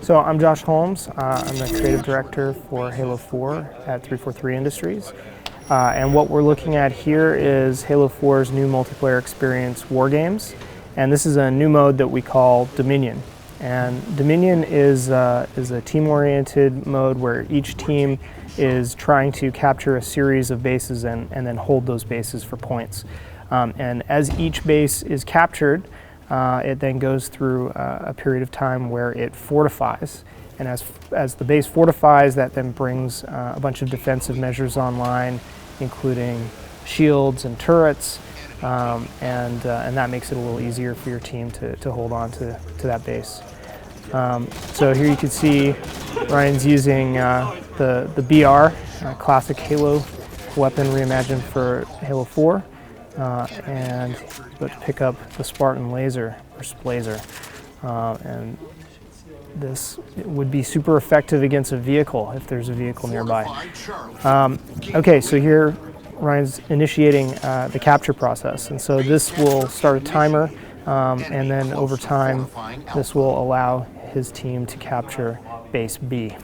So I'm Josh Holmes. I'm the creative director for Halo 4 at 343 Industries. And what we're looking at here is Halo 4's new multiplayer experience, War Games. And this is a new mode that we call Dominion. And Dominion is a team-oriented mode where each team is trying to capture a series of bases and then hold those bases for points. And as each base is captured, it then goes through a period of time where it fortifies. And as the base fortifies, that then brings a bunch of defensive measures online, including shields and turrets, and that makes it a little easier for your team to hold on to that base. So here you can see Ryan's using the BR, classic Halo weapon reimagined for Halo 4. And let's pick up the Spartan laser, or Splazer. And this would be super effective against a vehicle if there's a vehicle nearby. Okay, so here Ryan's initiating the capture process. And so this will start a timer, and then over time this will allow his team to capture base B.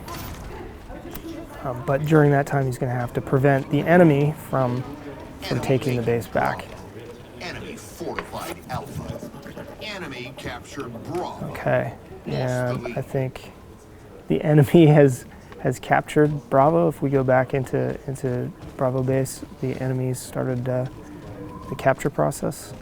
But during that time he's going to have to prevent the enemy from taking the base back. Enemy fortified Alpha. Enemy captured Bravo. Okay, and I think the enemy has captured Bravo. If we go back into Bravo base, the enemies started the capture process.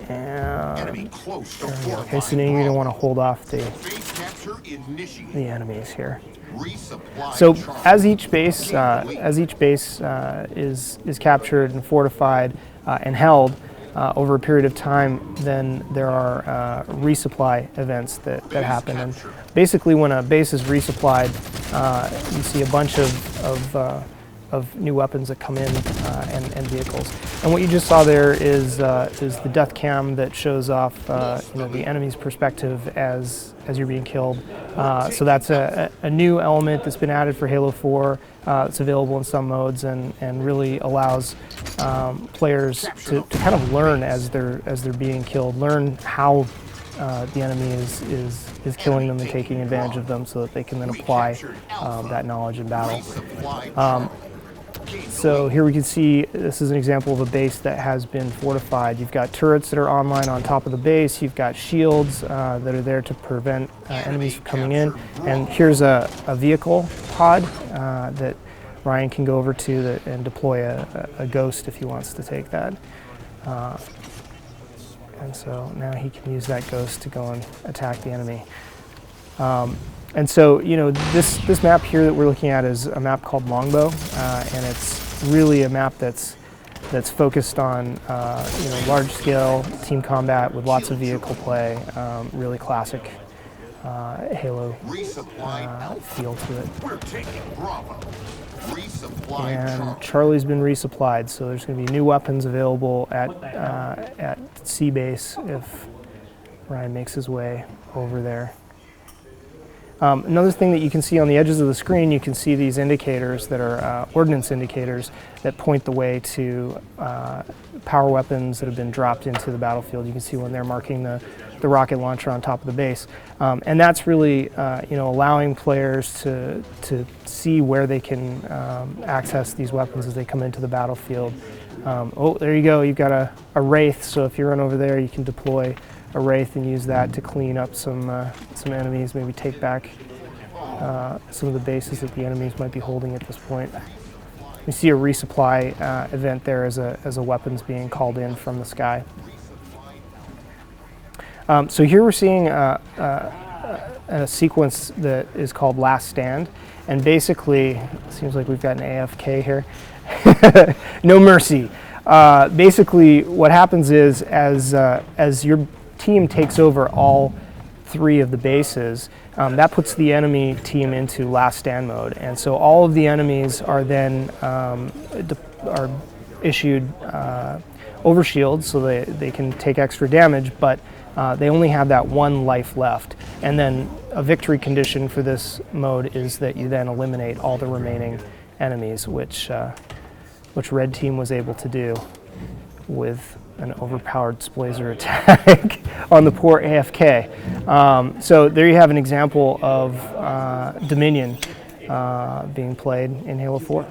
And Enemy close to okay, so now you're going to want to hold off the base capture initiated. enemies here. Resupply So Charlie. as each base is captured and fortified and held over a period of time, then there are resupply events that happen. And basically, when a base is resupplied, you see a bunch of new weapons that come in and vehicles. And what you just saw there is the death cam that shows off the enemy's perspective as you're being killed. So that's a new element that's been added for Halo 4. It's available in some modes and really allows players to kind of learn as they're being killed, learn how the enemy is killing them and taking advantage of them, so that they can then apply that knowledge in battle. So here we can see this is an example of a base that has been fortified. You've got turrets that are online on top of the base. You've got shields that are there to prevent enemies from coming in. And here's a vehicle pod that Ryan can go over to and deploy a ghost if he wants to take that. And so now he can use that ghost to go and attack the enemy. And so, this map here that we're looking at is a map called Longbow, and it's really a map that's focused on large-scale team combat with lots of vehicle play, really classic Halo feel to it. We're taking Bravo. Resupply And Charlie's been resupplied, so there's going to be new weapons available at C base if Ryan makes his way over there. Another thing that you can see on the edges of the screen, you can see these indicators that are ordnance indicators that point the way to power weapons that have been dropped into the battlefield. You can see when they're marking the rocket launcher on top of the base. And that's really allowing players to see where they can access these weapons as they come into the battlefield. Oh, there you go, you've got a Wraith, so if you run over there you can deploy a Wraith and use that to clean up some enemies, maybe take back some of the bases that the enemies might be holding at this point. We see a resupply event there as a weapon's being called in from the sky. So here we're seeing a sequence that is called Last Stand, and basically, it seems like we've got an AFK here. No mercy. Basically, what happens is as your team takes over all three of the bases, that puts the enemy team into last stand mode, and so all of the enemies are then are issued overshields so they can take extra damage, but they only have that one life left. And then a victory condition for this mode is that you then eliminate all the remaining enemies, which Red Team was able to do with an overpowered Splazer attack on the poor AFK. So there you have an example of Dominion being played in Halo 4.